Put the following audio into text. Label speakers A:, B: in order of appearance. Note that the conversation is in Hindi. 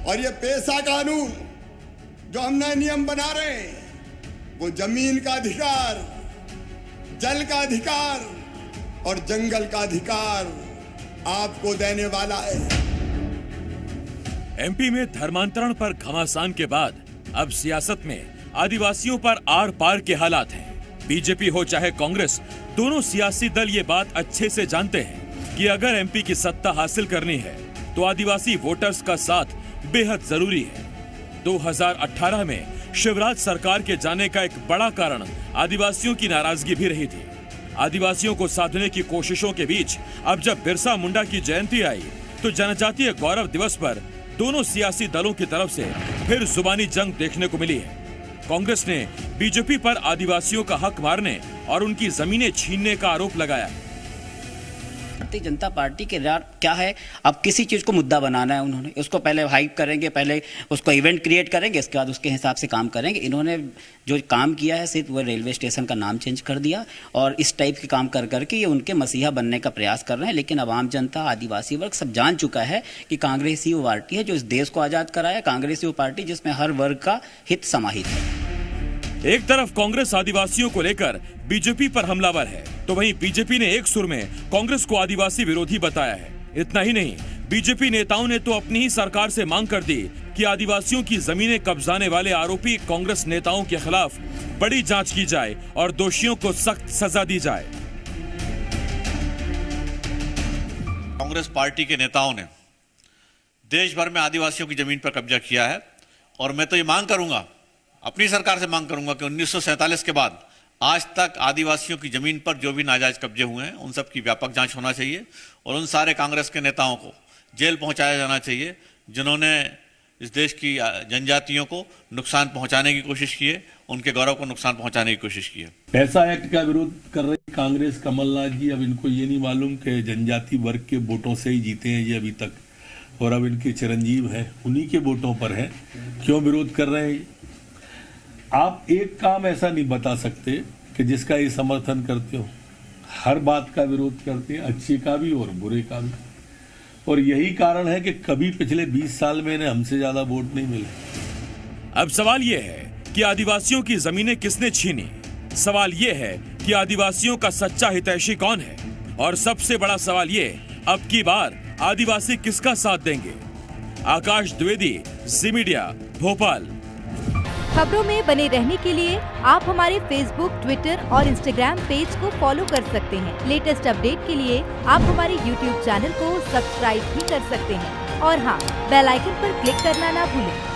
A: और ये पेशा कानून जो हम नए नियम बना रहे हैं वो जमीन का अधिकार, जल का अधिकार और जंगल का अधिकार आपको देने वाला है।
B: एमपी में धर्मांतरण पर घमासान के बाद अब सियासत में आदिवासियों पर आर पार के हालात हैं। बीजेपी हो चाहे कांग्रेस, दोनों सियासी दल ये बात अच्छे से जानते हैं कि अगर एमपी की सत्ता हासिल करनी है तो आदिवासी वोटर्स का साथ बेहद जरूरी है। 2018 में शिवराज सरकार के जाने का एक बड़ा कारण आदिवासियों की नाराजगी भी रही थी। आदिवासियों को साधने की कोशिशों के बीच अब जब बिरसा मुंडा की जयंती आई तो जनजातीय गौरव दिवस पर दोनों सियासी दलों की तरफ से फिर जुबानी जंग देखने को मिली है। कांग्रेस ने बीजेपी पर आदिवासियों का हक मारने और उनकी जमीनें छीनने का आरोप लगाया।
C: भारतीय जनता पार्टी के क्या है, अब किसी चीज़ को मुद्दा बनाना है उन्होंने, उसको पहले हाइप करेंगे, पहले उसको इवेंट क्रिएट करेंगे, इसके बाद उसके हिसाब से काम करेंगे। इन्होंने जो काम किया है सिर्फ वो रेलवे स्टेशन का नाम चेंज कर दिया और इस टाइप के काम कर करके ये उनके मसीहा बनने का प्रयास कर रहे हैं। लेकिन आवाम जनता, आदिवासी वर्ग सब जान चुका है कि कांग्रेस ही वो पार्टी है जो इस देश को आज़ाद कराया, कांग्रेस ही वो पार्टी जिसमें हर वर्ग का हित समाहित है।
B: एक तरफ कांग्रेस आदिवासियों को लेकर बीजेपी पर हमलावर है तो वहीं बीजेपी ने एक सुर में कांग्रेस को आदिवासी विरोधी बताया है। इतना ही नहीं, बीजेपी नेताओं ने तो अपनी ही सरकार से मांग कर दी कि आदिवासियों की जमीनें कब्जाने वाले आरोपी कांग्रेस नेताओं के खिलाफ बड़ी जांच की जाए और दोषियों को सख्त सजा दी जाए।
D: कांग्रेस पार्टी के नेताओं ने देश भर में आदिवासियों की जमीन पर कब्जा किया है और मैं तो ये मांग करूंगा, अपनी सरकार से मांग करूंगा कि 1947 के बाद आज तक आदिवासियों की जमीन पर जो भी नाजायज कब्जे हुए हैं उन सब की व्यापक जांच होना चाहिए और उन सारे कांग्रेस के नेताओं को जेल पहुंचाया जाना चाहिए जिन्होंने इस देश की जनजातियों को नुकसान पहुंचाने की कोशिश की है, उनके गौरव को नुकसान पहुंचाने की कोशिश की है।
E: पैसा एक्ट का विरोध कर रही कांग्रेस, कमलनाथ जी, अब इनको ये नहीं मालूम कि जनजाति वर्ग के वोटों से ही जीते हैं ये अभी तक, और अब इनके चिरंजीव हैं उन्हीं के वोटों पर है, क्यों विरोध कर रहे हैं? आप एक काम ऐसा नहीं बता सकते कि जिसका ये समर्थन करते हो। हर बात का विरोध करते हैं, अच्छे का भी और बुरे का भी, और यही कारण है कि कभी पिछले 20 साल में इन्हें हमसे ज्यादा वोट नहीं मिले।
B: अब सवाल ये है कि आदिवासियों की जमीनें किसने छीनी? सवाल ये है कि आदिवासियों का सच्चा हितैषी कौन है? और सबसे बड़ा सवाल ये, अब की बार आदिवासी किसका साथ देंगे? आकाश द्विवेदी, जी मीडिया, भोपाल।
F: खबरों में बने रहने के लिए आप हमारे फेसबुक, ट्विटर और इंस्टाग्राम पेज को फॉलो कर सकते हैं। लेटेस्ट अपडेट के लिए आप हमारे यूट्यूब चैनल को सब्सक्राइब भी कर सकते हैं और हाँ, बेल आइकन पर क्लिक करना ना भूलें।